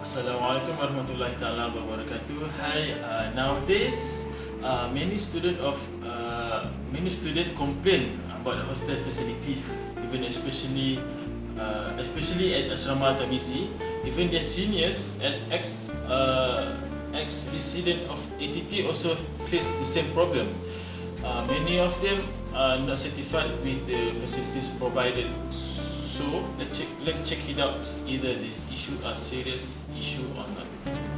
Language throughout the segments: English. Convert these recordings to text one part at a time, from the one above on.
Assalamualaikum warahmatullahi taala wabarakatuh. Hi, nowadays many student complain about the hostel facilities, even especially at Asrama Tamizi. Even their seniors as ex resident of ATT also face the same problem. Many of them are not satisfied with the facilities provided. So let's check it out. Either this issue are serious issue or not.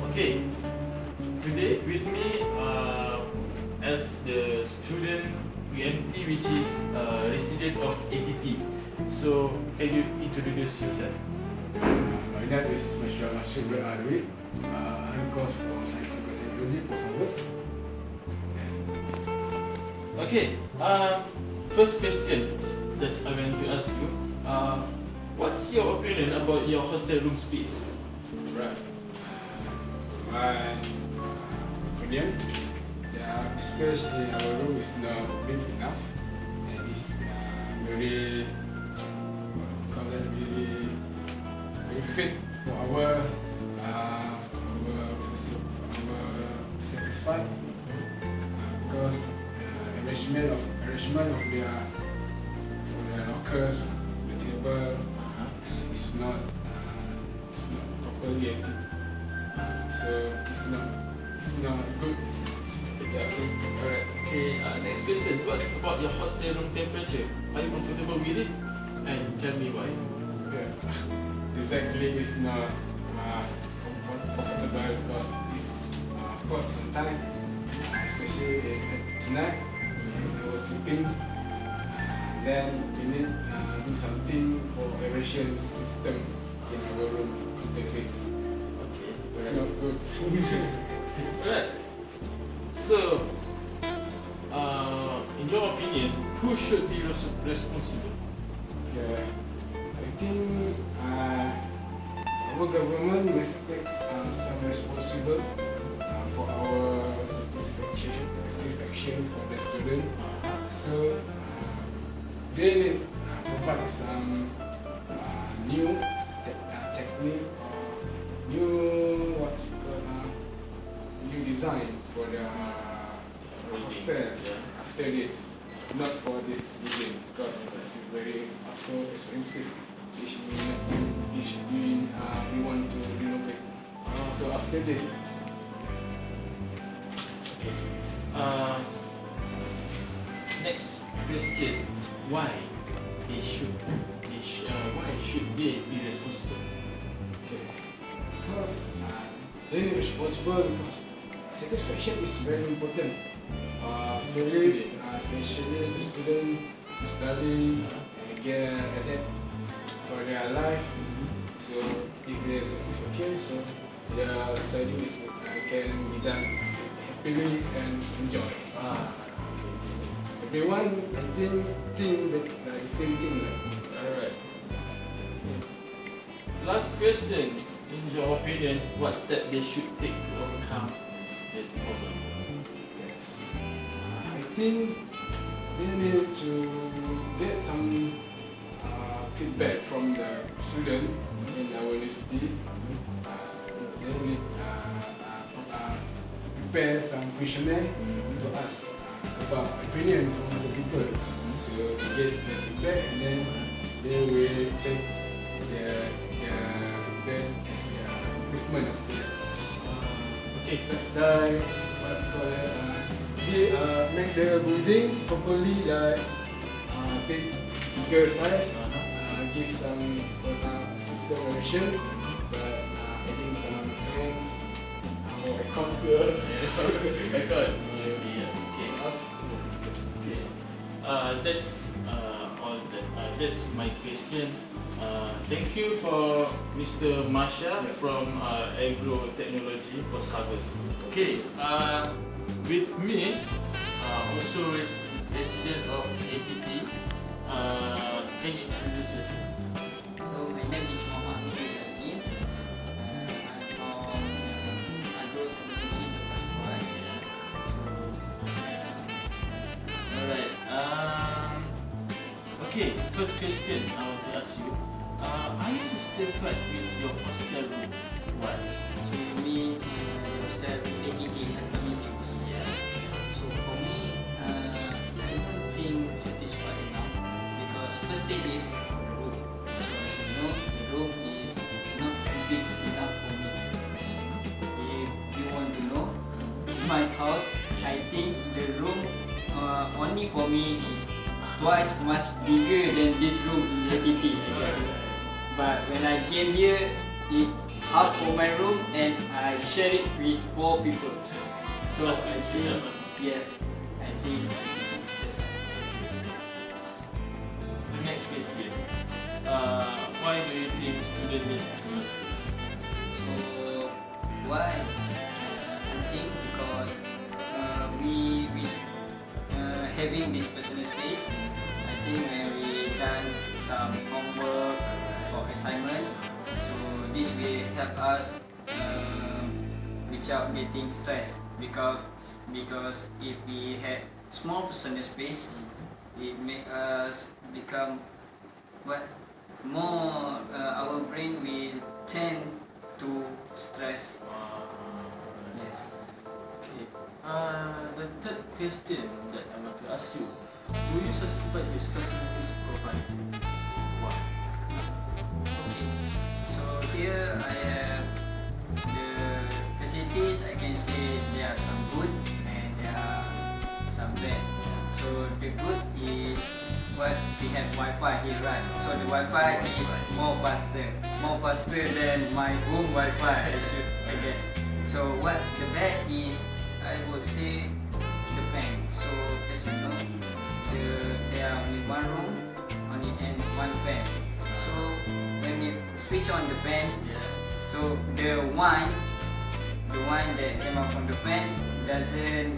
Okay. Today with me as the student UMT, which is resident of ATT. So can you introduce yourself? My name is Mr. Rashid Alwi. I'm course for Science and Technology, post-harvest. Okay. First question that I want to ask you. What's your opinion about your hostel room space? Right. My opinion, the space in our room is not big enough, and it's very, very fit for our satisfied because arrangement of their for their lockers, the table is not properly empty. So it's not good. Alright. Okay. Next question. What's about your hostel room temperature? Are you comfortable with it? And tell me why. Yeah. Exactly, it's not comfortable because it's hot sometimes, especially at tonight when I was sleeping. Then we need do something for aeration system in our room after this. Okay. It's not good. Alright. So, in your opinion, who should be responsible? Yeah. I think our government must take some responsible for our satisfaction for the student. So they need provide some new technique or new design for the hostel after this. Not for this building because it's very also expensive. Which we want to renovate. So after this. Okay. Next question. Why should they be responsible? Okay. Because they are responsible because satisfaction is very important. Especially to students to study and get adapt for their life. So if they are satisfaction, so their study can be done happily and enjoy. Everyone, I think that the same thing. Alright. Okay. Last question. In your opinion, what step they should take to overcome that problem? Yes. I think we need to get some feedback from the student in our university. They need prepare some questionnaire to ask about opinion from the people. So to get the feedback, and then they will take their feedback as their improvement of it. Okay. Like what call it, make the building properly, bigger size, give some system version, but adding some fans or aircon here. Aircon. Should be okay. That's all. That's my question. Thank you for Mr. Masha from Agro Technology Post Harvest. Okay. With me, also resident of ATT. Can you introduce yourself? So my name is Muhammad Rizani. I'm from Agro Technology Pascual. So that's all. Alright. Okay. First question I want to ask you. Are you satisfied with your hostel room? Why? So you mean the hostel ATT atau music hostel? Yes. So for me, I don't think satisfied enough because first thing is the room. So as you know, the room is not big enough for me. If you want to know, in my house, I think the room only for me is twice much bigger than this room in ATT, I guess. But when I came here, it half of my room and I share it with 4 people. So That's I nice, think, Mr. yes, I think it's just The next question. Why do you think student need personal space? so why? I think because we having this personal space. I think when we done some homework or assignment, so this will help us without getting stressed because if we had small personal space, it make us become what more our brain will tend to stress. Yes. Okay. The third question that I want to ask you: do you satisfied with facilities provided? Why? Okay. So here I have the facilities. I can say there are some good and there are some bad. So the good is what we have Wi-Fi here, right? So the Wi-Fi is more faster than my home Wi-Fi. I guess. So what the bad is, I would say the fan. So as you know, there are only one room, only and one fan. So when you switch on the fan, so the one that came out from the fan doesn't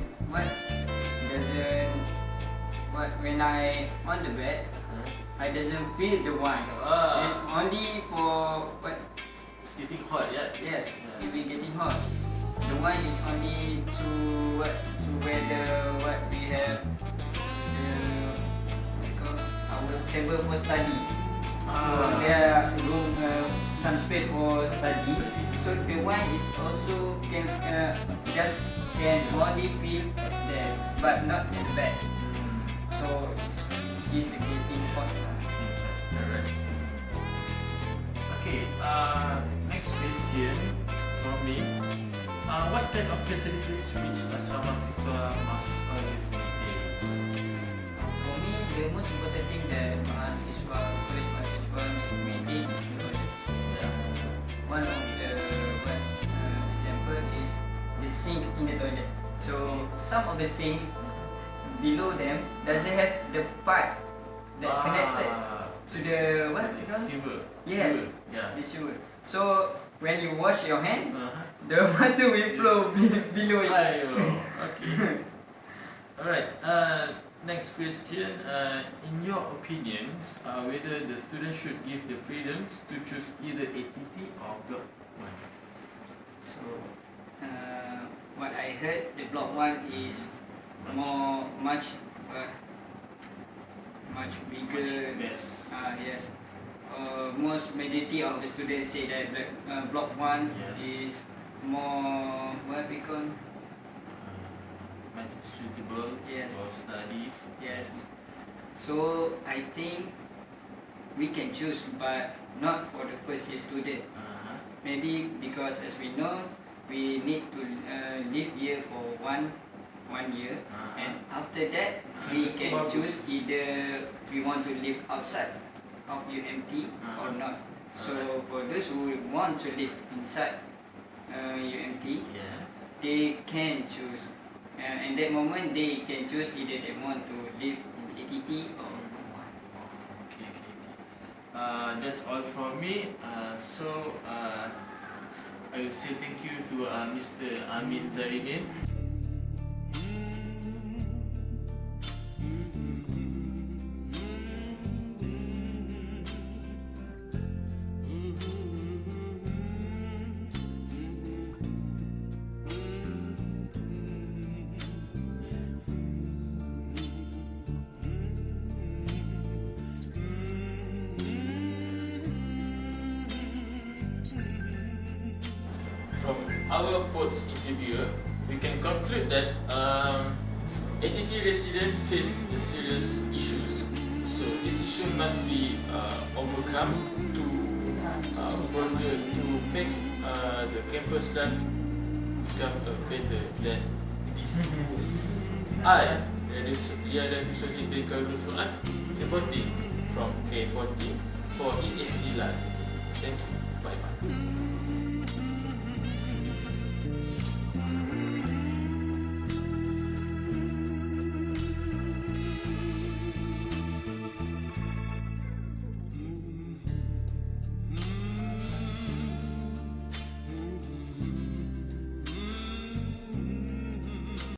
when I on the bed, I doesn't feel the wine. It's only for what? It's getting hot, yeah. Yes, it will getting hot. The wine is only to where what we have our chamber for study. So there are room some space for study. So the wine is also can only feel there, but not at the back. So it's getting hot. Alright. Okay. Next question from me. What kind of facilities which asrama siswa must always maintain? For me, the most important thing that college mahasiswa maintain is the toilet. One of the example is the sink in the toilet. So some of the sink below them doesn't have the pipe that connected to the what? Sewer. Yes, Sewer. Yeah. the sewer. So when you wash your hand, the water will flow below it. Ayo. Okay. Alright. Next question. In your opinions, whether the student should give the freedoms to choose either ATT or Block 1? So what I heard, the block 1 is much bigger. Best. Yes. Most majority of the students say that block 1 is more what we call Much suitable for studies. Yes. So I think we can choose, but not for the first year student. Maybe because as we know, we need to live here for one year, and after that we can choose either we want to live outside of UMT or not. So for those who want to live inside UMT, they can choose. And that moment they can choose either they want to live in ATT or Okay. That's all from me. So I will say thank you to Mr. Amin Zaridin. our post interviewer, we can conclude that ATT residents face the serious issues. So this issue must be overcome to make the campus life become better than this. I, Liada Tusogite Karul Fulat, reporting from K14 for EAC Live. Thank you. Bye bye.